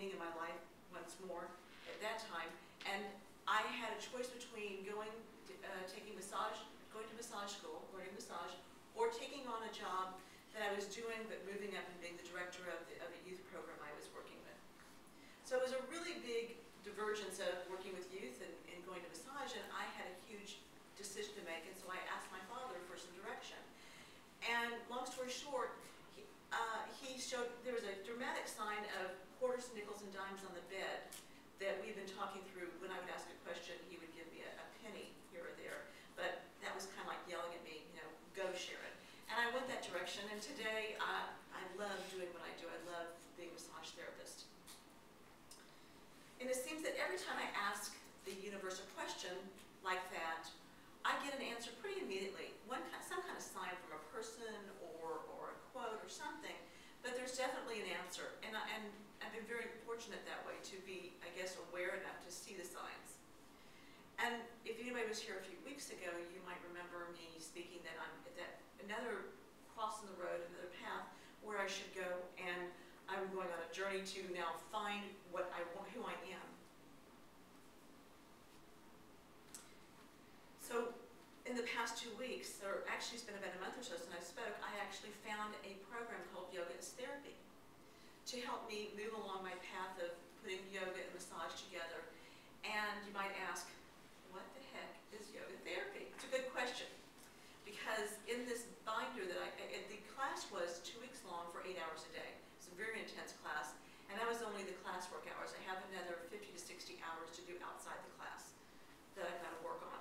meaning in my life once more at that time, and I had a choice between going to massage school, learning massage, or taking on a job that I was doing but moving up and being the director of a youth program I was working with. So it was a really big divergence of working with youth and going to massage, and I had a huge decision to make, and so I asked my father for some direction. And long story short, he showed, there was a dramatic sign of quarters, nickels, and dimes on the bed that we've been talking through. When I would ask a question, he would give me a penny here or there. But that was kind of like yelling at me, you know, go Sharon. And I went that direction, and today I love doing what I do. I love being a massage therapist. And it seems that every time I ask the universe a question like that, I get an answer pretty immediately. Some kind of sign from a person or a quote or something, but there's definitely an answer. And I've been very fortunate that way to be, I guess, aware enough to see the signs. And if anybody was here a few weeks ago, you might remember me speaking that I'm at another cross in the road, another path where I should go, and I'm going on a journey to now find what I want, who I am. So in the past 2 weeks, or actually it's been about a month or so since I spoke, I actually found a program called Yoga as Therapy to help me move along my path of putting yoga and massage together. And you might ask, what the heck is yoga therapy? It's a good question, because in this binder that the class was 2 weeks long for 8 hours a day. It's a very intense class, and that was only the classwork hours. I have another 50 to 60 hours to do outside the class that I've got to work on.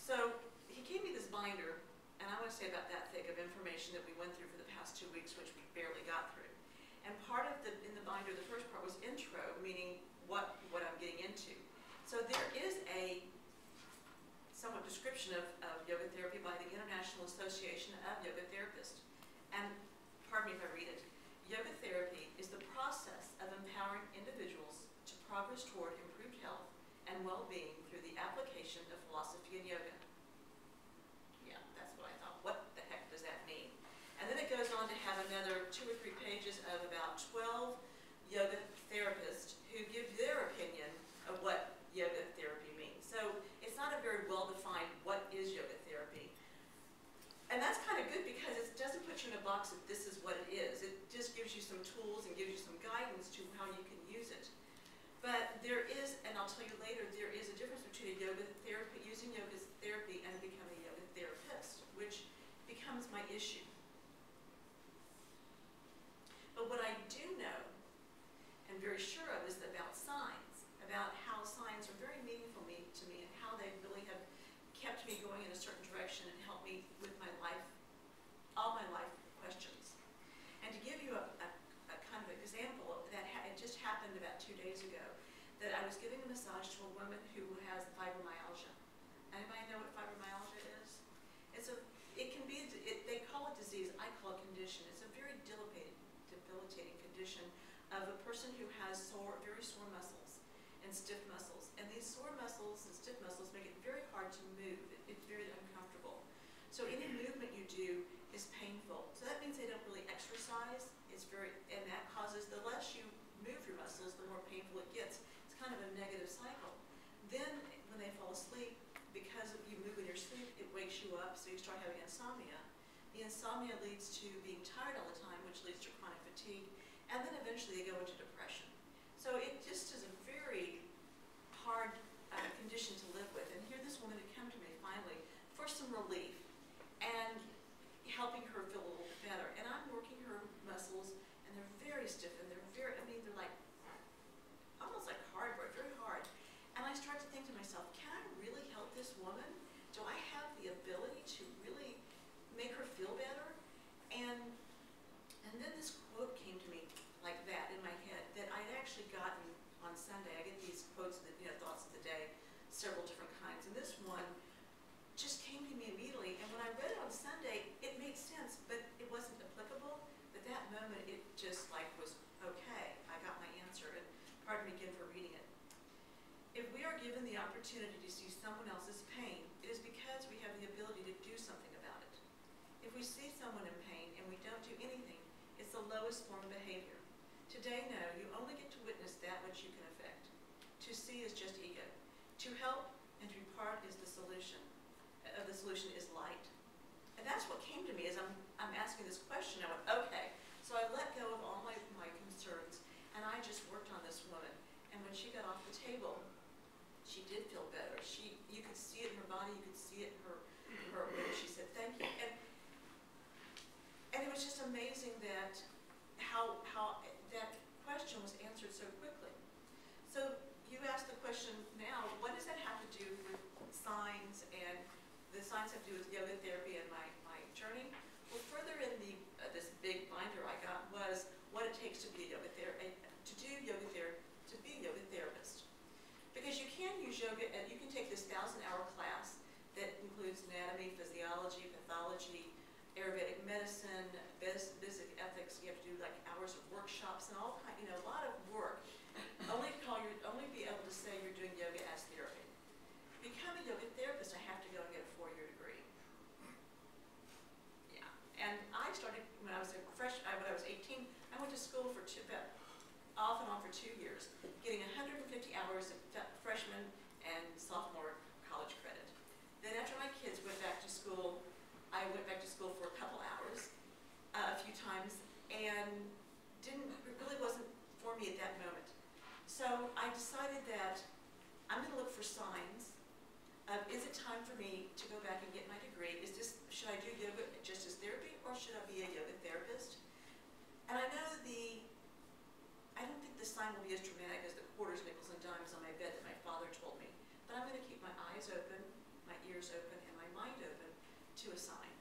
So he gave me this binder, and I want to say about that thick of information that we went through for the past 2 weeks, which we barely got through. And part of in the binder, the first part was intro, meaning what I'm getting into. So there is a somewhat description of yoga therapy by the International Association of Yoga Therapists. And pardon me if I read it. Yoga therapy is the process of empowering individuals to progress toward improved health and well-being through the application of philosophy and yoga. Yeah, that's what I thought. What the heck does that mean? And then it goes on to have another 2 or 3 pages of about 12 yoga therapists who give their opinion of what yoga therapy means. So it's not a very well-defined what is yoga therapy. And that's kind of good because it doesn't put you in a box that this is what it is. It just gives you some tools and gives you some guidance to how you can use it. But there is, and I'll tell you later, there is a difference between a yoga therapy, using yoga as therapy, and becoming a yoga therapist, which becomes my issue. But what I do know, and very sure of, is about signs, about how signs are very meaningful to me, and how they really have kept me going in a certain direction and helped me with my life, all my life questions. And to give you a kind of example of that, it just happened about 2 days ago, that I was giving a massage to a woman who has fibromyalgia. Anybody know what fibromyalgia is? It can be, they call it disease, I call it condition. It's a very debilitating condition of a person who has very sore muscles and stiff muscles. And these sore muscles and stiff muscles make it very hard to move. It's very uncomfortable. So any movement you do is painful. So that means they don't really exercise. And that causes, the less you move your muscles, the more painful it gets. It's kind of a negative cycle. Then when they fall asleep, because you move in your sleep, it wakes you up, so you start having insomnia. The insomnia leads to being tired all the time, which leads to chronic fatigue, and then eventually they go into depression. So it just is a very hard condition to live with. And here this woman had come to me finally for some relief and helping her feel a little bit better. And I'm working her muscles, and they're very stiff, and they're very, they're like, almost like hardware, very hard. And I start to think to myself, can I really help this woman? Do I have the ability to really make her feel better? And then this quote came to me like that in my head that I'd actually gotten on Sunday. I get these quotes, thoughts of the day, several different kinds. And this one just came to me immediately. And when I read it on Sunday, it made sense, but it wasn't applicable. But that moment, it just was, okay, I got my answer. And pardon me again for reading it. If we are given the opportunity to see someone else's pain, it is because we have the ability to do something about it. If we see someone in pain and we don't do anything, it's the lowest form of behavior. Today, no, you only get to witness that see is just ego. To help and to be part is the solution. The solution is light. And that's what came to me as I'm asking this question. I went, okay. So I let go of all my concerns, and I just worked on this woman. And when she got off the table, she did feel better. You could see it in her body. You could see it in her when she said thank you. And it was just amazing that how that question was answered so quickly. So you asked the question now, what does that have to do with signs, and the signs have to do with yoga therapy and my journey? Well, further in this big binder I got was what it takes to be a yoga therapist, to be a yoga therapist. Because you can use yoga, and you can take this 1,000-hour class that includes anatomy, physiology, pathology, Ayurvedic medicine, basic ethics. You have to do like hours of workshops and all kind, a lot of work. Only be able to say you're doing yoga as therapy. Become a yoga therapist, I have to go and get a 4-year degree. Yeah, and I started when I was when I was 18. I went to school for off and on for 2 years, getting 150 hours of freshman and sophomore college credit. Then after my kids went back to school, I went back to school for a couple hours, a few times, and it really wasn't for me at that moment. So I decided that I'm going to look for signs. Is it time for me to go back and get my degree? Should I do yoga just as therapy, or should I be a yoga therapist? And I know I don't think the sign will be as dramatic as the quarters, nickels, and dimes on my bed that my father told me. But I'm going to keep my eyes open, my ears open, and my mind open to a sign.